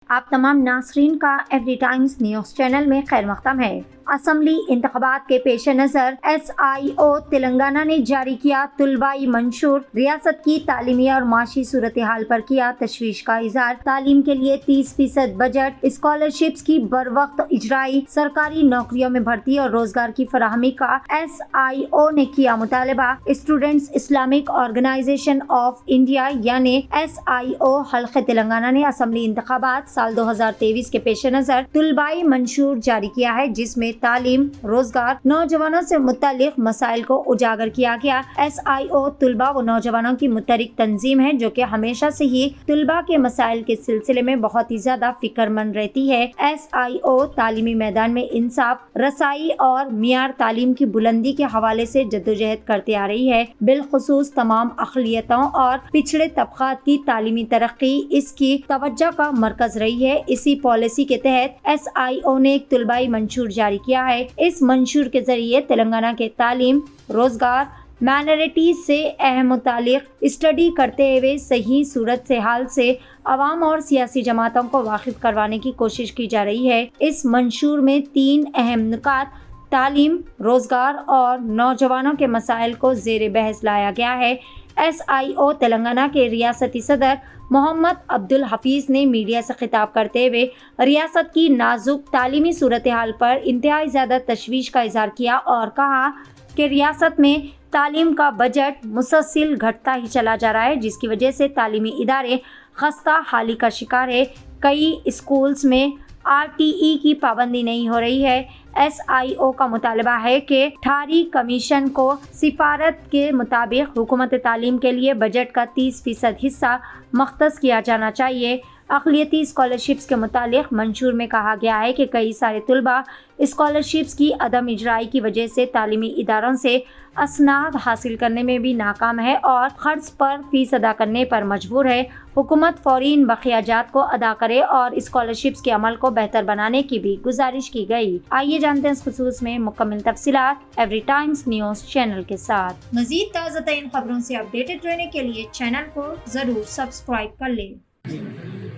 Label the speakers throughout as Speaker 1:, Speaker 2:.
Speaker 1: आप तमाम नाज़रीन का एवरी टाइम्स न्यूज़ चैनल में खैर मक़दम है। असम्बली इंतख़ाबात के पेश नज़र SIO तेलंगाना ने जारी किया तुलबाई मंशूर। रियासत की तालीमी और माशी सूरत हाल पर किया तशवीश का इज़हार। तालीम के लिए 30% बजट, स्कॉलरशिप्स की बर वक्त इजराई, सरकारी नौकरियों में भर्ती और रोजगार की फराहमी का SIO ने किया मुतालबा। Students Islamic organisation of India यानी SIO हल्क़े तेलंगाना ने असम्बली इंतख़ाबात साल 2023 के पेश नज़र तुलबाई मंशूर जारी किया है, जिसमें तालीम, रोजगार, नौजवानों से मुतालिक मसाइल को उजागर किया गया। SIO तुलबा व नौजवानों की मुतहरिक तंजीम है जो कि हमेशा से ही तुलबा के मसाइल के सिलसिले में बहुत ही ज्यादा फिक्रमंद रहती है। SIO तालीमी मैदान में इंसाफ, रसाई और मियार तालीम की बुलंदी के हवाले से जद्दोजहद करते आ रही है। बिलखुसूस तमाम अक़लियतों और पिछड़े तबक़ात की तालीमी तरक्की इसकी तवज्जो का मरकज रही है। इसी पॉलिसी के तहत SIO ने एक तुलबाई मंशूर जारी किया है। इस मंशूर के जरिए तेलंगाना के तालीम, रोजगार, माइनॉरिटीज से अहम मुतालिक स्टडी करते हुए सही सूरत से हाल से अवाम और सियासी जमातों को वाकिफ करवाने की कोशिश की जा रही है। इस मंशूर में 3 अहम नुकात तालीम, रोजगार और नौजवानों के मसाइल को ज़ेर बहस लाया गया है। SIO तेलंगाना के रियासती सदर मोहम्मद अब्दुल हफीज़ ने मीडिया से खिताब करते हुए रियासत की नाजुक तालीमी सूरत हाल पर इंतहाई ज़्यादा तशवीश का इजहार किया और कहा कि रियासत में तालीम का बजट मुसलसल घटता ही चला जा रहा है, जिसकी वजह से तालीमी इदारे खस्ता हाली का शिकार है। कई स्कूल्स में RTE की पाबंदी नहीं हो रही है। SIO का मुतालबा है कि ठारी कमीशन को सिफारत के मुताबिक हुकूमत तालीम के लिए बजट का 30% हिस्सा मख्तस किया जाना चाहिए। अक़लियती स्कॉलरशिप्स के मुतालिक मंशूर में कहा गया है कि कई सारे तुलबा स्कॉलरशिप्स की अदम इजराई की वजह से तालीमी इदारों से असनाद हासिल करने में भी नाकाम है और खर्च पर फीस अदा करने पर मजबूर है। हुकूमत फौरी इन बक़ियाजात को अदा करे और स्कॉलरशिप्स के अमल को बेहतर बनाने की भी गुजारिश की गई। आइए जानते हैं इस खुसूस में मुकम्मल तफसीलात एवरी टाइम्स न्यूज़ चैनल के साथ। मज़ीद ताज़ा तरीन खबरों से अपडेटेड रहने के लिए चैनल को ज़रूर सब्सक्राइब कर लें।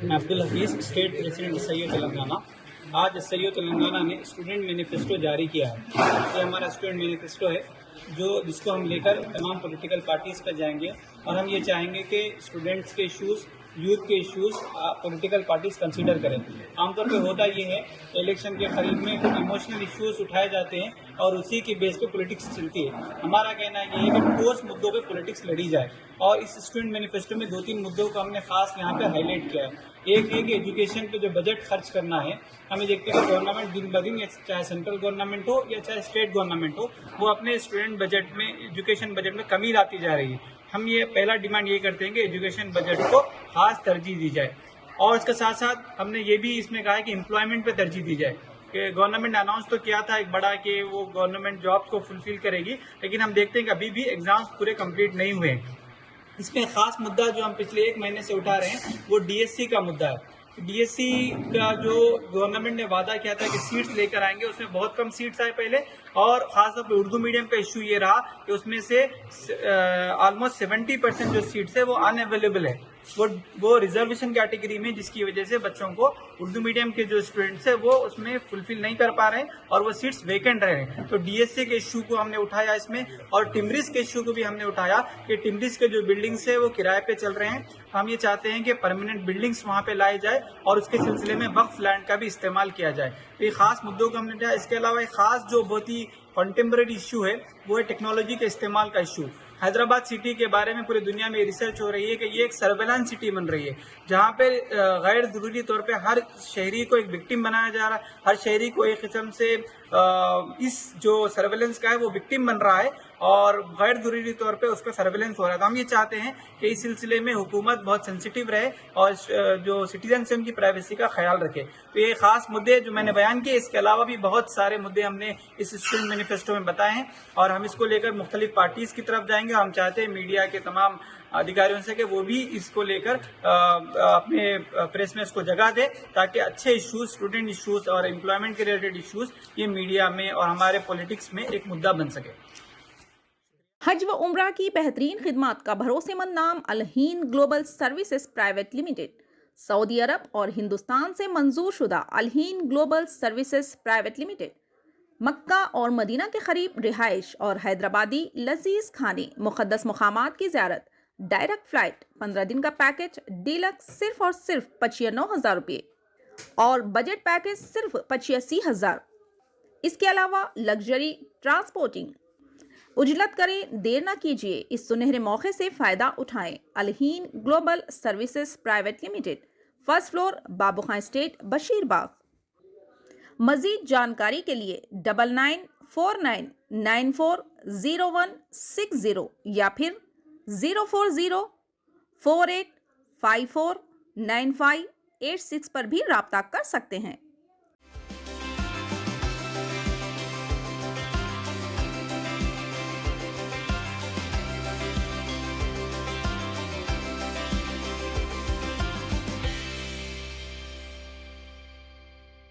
Speaker 2: मैं Abdul Hafeez, state president SIO Telangana. आज SIO तेलंगाना ने स्टूडेंट मैनिफेस्टो जारी किया है। ये हमारा स्टूडेंट मैनिफेस्टो है जिसको हम लेकर तमाम पॉलिटिकल पार्टीज़ पर जाएंगे और हम ये चाहेंगे कि स्टूडेंट्स के इश्यूज़, यूथ के इश्यूज़ पॉलिटिकल पार्टीज़ कंसीडर करें। आमतौर पे होता ये है, इलेक्शन के करीब में कुछ इमोशनल इश्यूज़ उठाए जाते हैं और उसी की बेस पे पॉलिटिक्स चलती है। हमारा कहना ये है कि ठोस मुद्दों पे पॉलिटिक्स लड़ी जाए और इस स्टूडेंट मैनिफेस्टो में 2-3 मुद्दों को हमने खास यहाँ पे हाईलाइट किया है। एक है कि एजुकेशन पे जो बजट खर्च करना है, हमें देखते हैं कि गवर्नमेंट दिन ब दिन, चाहे सेंट्रल गवर्नमेंट हो या चाहे स्टेट गवर्नमेंट हो, वो अपने स्टूडेंट बजट में, एजुकेशन बजट में कमी लाती जा रही है। हम ये पहला डिमांड ये करते हैं कि एजुकेशन बजट को खास तरजीह दी जाए और इसके साथ साथ हमने ये भी इसमें कहा है कि एम्प्लॉयमेंट पे तरजीह दी जाए। कि गवर्नमेंट ने अनाउंस तो किया था एक बड़ा कि वो गवर्नमेंट जॉब्स को फुलफिल करेगी, लेकिन हम देखते हैं कि अभी भी एग्जाम्स पूरे कंप्लीट नहीं हुए हैं। इसमें खास मुद्दा जो हम पिछले 1 महीने से उठा रहे हैं वो DSC का मुद्दा है। DSC का जो गवर्नमेंट ने वादा किया था कि सीट्स लेकर आएंगे, उसमें बहुत कम सीट्स आए पहले और खासतौर पर उर्दू मीडियम का इशू ये रहा कि उसमें से ऑलमोस्ट 70% जो सीट्स है वो अनअवेलेबल है। वो रिजर्वेशन कैटेगरी में, जिसकी वजह से बच्चों को उर्दू मीडियम के जो स्टूडेंट्स है वो उसमें फुलफिल नहीं कर पा रहे हैं और वो सीट्स वेकेंट रह रहे हैं। तो DSC के इशू को हमने उठाया इसमें और टिम्बरिस के इशू को भी हमने उठाया कि टिम्बरिस के जो बिल्डिंग्स है वो किराए पे चल रहे हैं। हम ये चाहते हैं कि परमानेंट बिल्डिंग्स वहाँ पे लाए जाए और उसके सिलसिले में वक्फ लैंड का भी इस्तेमाल किया जाए। तो ये खास मुद्दों को हमने उठाया। इसके अलावा एक खास जो बहुत ही कंटेम्प्रेरी इशू है वो है टेक्नोलॉजी के इस्तेमाल का इशू। हैदराबाद सिटी के बारे में पूरी दुनिया में रिसर्च हो रही है कि ये एक सर्वेलेंस सिटी बन रही है, जहाँ पे गैर जरूरी तौर पे हर शहरी को एक विक्टिम बनाया जा रहा है। हर शहरी को एक किस्म से इस जो सर्वेलेंस का है वो विक्टिम बन रहा है और गैर जरूरी तौर पे उस पर सर्वेलेंस हो रहा है। तो हम ये चाहते हैं कि इस सिलसिले में हुकूमत बहुत सेंसिटिव रहे और जो सिटीजन से उनकी प्राइवेसी का ख्याल रखे। तो ये खास मुद्दे जो मैंने बयान किए, इसके अलावा भी बहुत सारे मुद्दे हमने इस स्टूडेंट मैनिफेस्टो में बताए हैं और हम इसको लेकर मुख्तलिफ पार्टीज की तरफ जाएंगे। हम चाहते हैं मीडिया के तमाम अधिकारियों से कि वो भी इसको लेकर अपने प्रेस में इसको जगह दे ताकि अच्छे इश्यूज, स्टूडेंट इश्यूज और एम्प्लॉयमेंट के रिलेटेड इश्यूज ये मीडिया में और हमारे पॉलिटिक्स में एक मुद्दा बन सके।
Speaker 3: हज व उम्रा की बेहतरीन खिदमात का भरोसेमंद नाम Al-Hind global services private limited Saudi Arab और हिंदुस्तान से मंजूर शुदा Alheen global services private limited, Mecca और मदीना के करीब रिहाइश और हैदराबादी लजीज खाने, मुक़द्दस मकामात की ज़ियारत, डायरेक्ट फ्लाइट, 15 दिन का पैकेज डीलक्स सिर्फ और सिर्फ 95,000 रुपये और बजट पैकेज सिर्फ 85,000। इसके अलावा लग्जरी ट्रांसपोर्टिंग। उजलत करें, देर ना कीजिए, इस सुनहरे मौके से फ़ायदा उठाएं। Alheen global services private limited, first floor, Babu Khan estate, Basheerbagh. मज़ीद जानकारी के लिए 9949940160 या फिर 04048549586 पर भी राब्ता कर सकते हैं।